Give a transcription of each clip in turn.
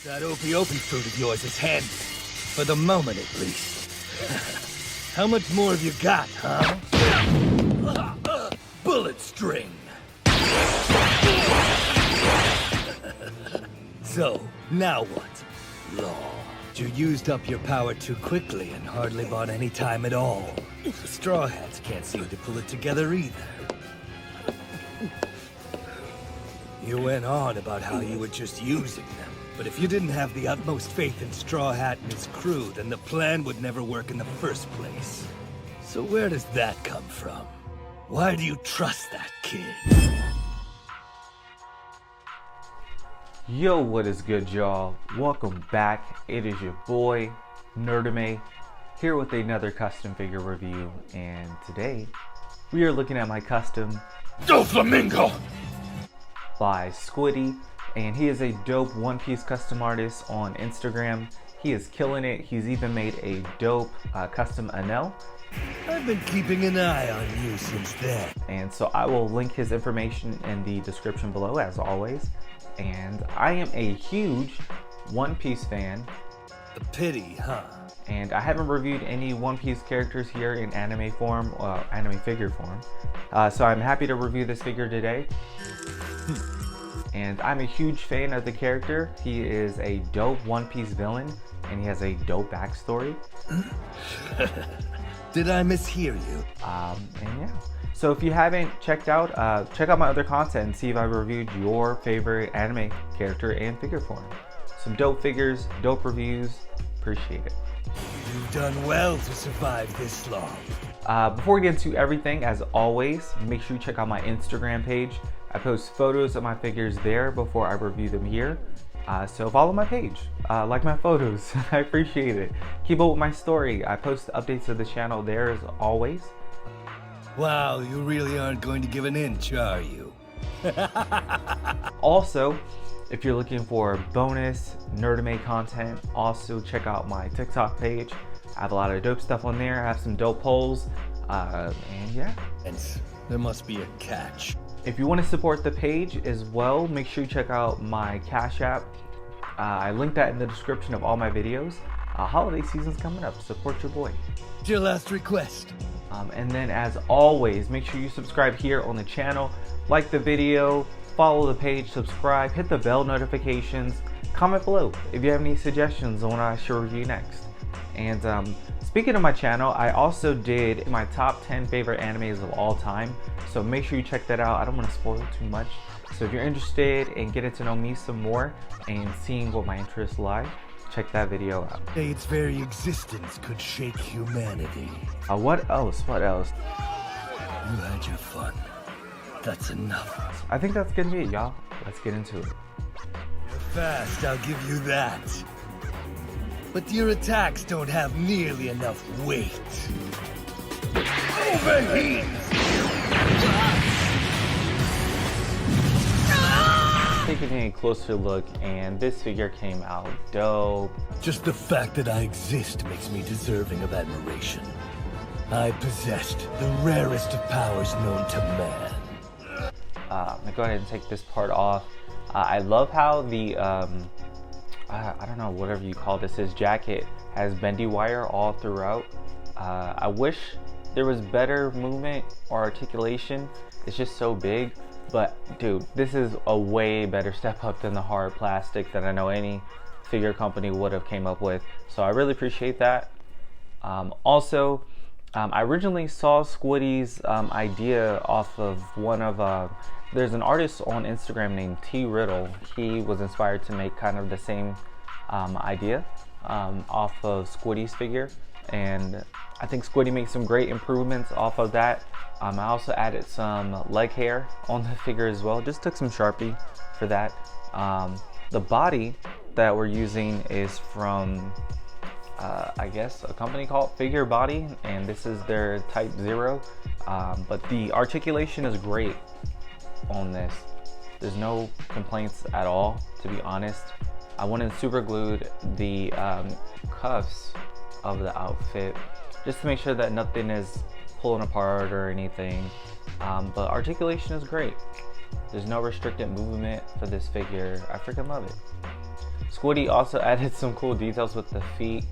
That opie fruit of yours is handy. For the moment, at least. How much more have you got, huh? Bullet string. So, now what? Law. You used up your power too quickly and hardly bought any time at all. The Straw Hats can't seem to pull it together either. You went on about how you were just using them. But if you didn't have the utmost faith in Straw Hat and his crew, then the plan would never work in the first place. So where does that come from? Why do you trust that kid? Yo, what is good, y'all? Welcome back. It is your boy, Nerdame, here with another custom figure review. And today, we are looking at my custom Doflamingo! by Squiddy, and he is a dope One Piece custom artist on Instagram. He is killing it. He's even made a dope custom Anel. I've been keeping an eye on you since then. And so I will link his information in the description below as always. And I am a huge One Piece fan. A pity, huh? And I haven't reviewed any One Piece characters here in anime form, anime figure form. So I'm happy to review this figure today. And I'm a huge fan of the character. He is a dope One Piece villain, and he has a dope backstory. Did I mishear you? And yeah. So if you haven't check out my other content and see if I reviewed your favorite anime character and figure form. Some dope figures, dope reviews. Appreciate it. You've done well to survive this long. Before we get into everything, as always, make sure you check out my Instagram page. I post photos of my figures there before I review them here. So follow my page, like my photos. I appreciate it. Keep up with my story. I post updates of the channel there as always. Wow, you really aren't going to give an inch, are you? Also, if you're looking for bonus Nerdame content, also check out my TikTok page. I have a lot of dope stuff on there. I have some dope polls, and yeah. And there must be a catch. If you want to support the page as well, make sure you check out my Cash App. I link that in the description of all my videos. Holiday season's coming up. Support your boy. It's your last request. And then as always, make sure you subscribe here on the channel, like the video, follow the page, subscribe, hit the bell notifications, comment below if you have any suggestions on what I should review next. And speaking of my channel, I also did my top 10 favorite animes of all time, so make sure you check that out. I don't want to spoil too much, so if you're interested in getting to know me some more and seeing what my interests lie, check that video out. Its very existence could shake humanity. What else? What else? You had your fun. That's enough. I think that's gonna be it, y'all. Let's get into it. You're fast, I'll give you that. But your attacks don't have nearly enough weight. Overheat! Taking a closer look, and this figure came out dope. Just the fact that I exist makes me deserving of admiration. I possessed the rarest of powers known to man. I'm gonna go ahead and take this part off. I love how the, I don't know, whatever you call this, his jacket has bendy wire all throughout. I wish there was better movement or articulation. It's just so big. But dude, this is a way better step up than the hard plastic that I know any figure company would have came up with. So I really appreciate that. Also, I originally saw Squiddy's idea off of one of, there's an artist on Instagram named T Riddle. He was inspired to make kind of the same idea off of Squiddy's figure. And I think Squiddy makes some great improvements off of that. I also added some leg hair on the figure as well. Just took some Sharpie for that. The body that we're using is from, I guess, a company called Figure Body, and this is their Type 0. But the articulation is great on this. There's no complaints at all, to be honest. I went and super glued the cuffs of the outfit just to make sure that nothing is pulling apart or anything, but articulation is great. There's no restricted movement for this figure. I freaking love it. Squiddy also added some cool details with the feet,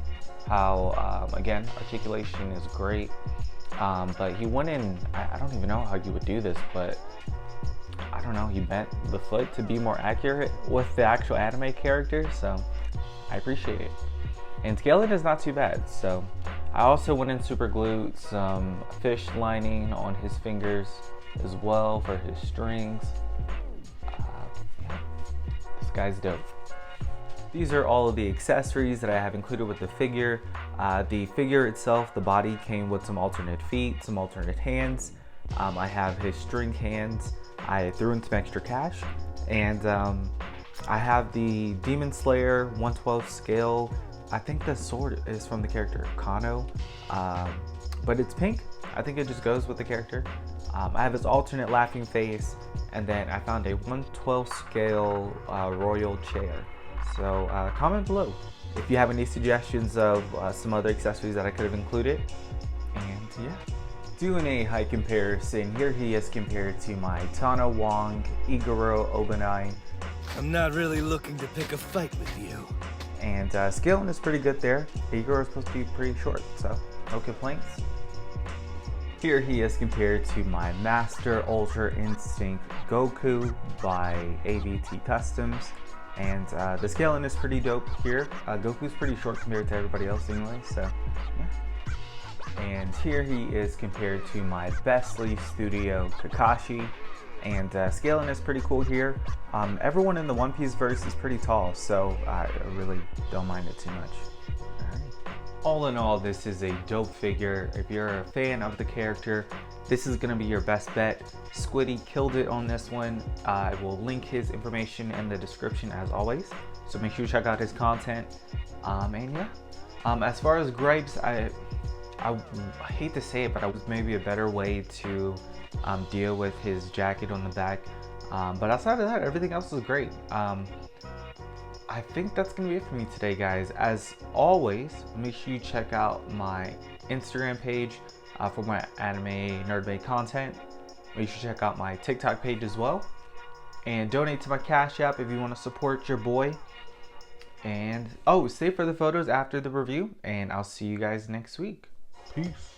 how again, articulation is great, but he went in, I don't even know how you would do this, but I don't know, he bent the foot to be more accurate with the actual anime character, so I appreciate it. And scaling is not too bad, so I also went and super glued some fish lining on his fingers as well for his strings. Yeah, this guy's dope. These are all of the accessories that I have included with the figure. The figure itself, the body came with some alternate feet, some alternate hands. I have his string hands. I threw in some extra cash, and I have the Demon Slayer 1/12 scale. I think the sword is from the character Kano, but it's pink. I think it just goes with the character. I have his alternate laughing face, and then I found a 1/12 scale royal chair. So comment below if you have any suggestions of some other accessories that I could have included. And yeah, doing a height comparison, here he is compared to my Tana Wong Igoro Obanai. I'm not really looking to pick a fight with you. And scaling is pretty good there. Igoro is supposed to be pretty short, so no complaints. Here he is compared to my Master Ultra Instinct Goku by AVT Customs. And the scaling is pretty dope here. Goku's pretty short compared to everybody else anyway, so yeah. And here he is compared to my Bestly Studio Kakashi. And scaling is pretty cool here. Everyone in the One Piece verse is pretty tall, so I really don't mind it too much. All in all, this is a dope figure. If you're a fan of the character, this is gonna be your best bet. Squiddy killed it on this one. I will link his information in the description as always, so make sure you check out his content. And yeah, as far as gripes, I hate to say it, but I was maybe a better way to deal with his jacket on the back. But outside of that, everything else is great. I think that's gonna be it for me today, guys. As always, make sure you check out my Instagram page for my anime nerd content. Make sure you check out my TikTok page as well, and donate to my Cash App if you want to support your boy. And oh, stay for the photos after the review, and I'll see you guys next week. Peace.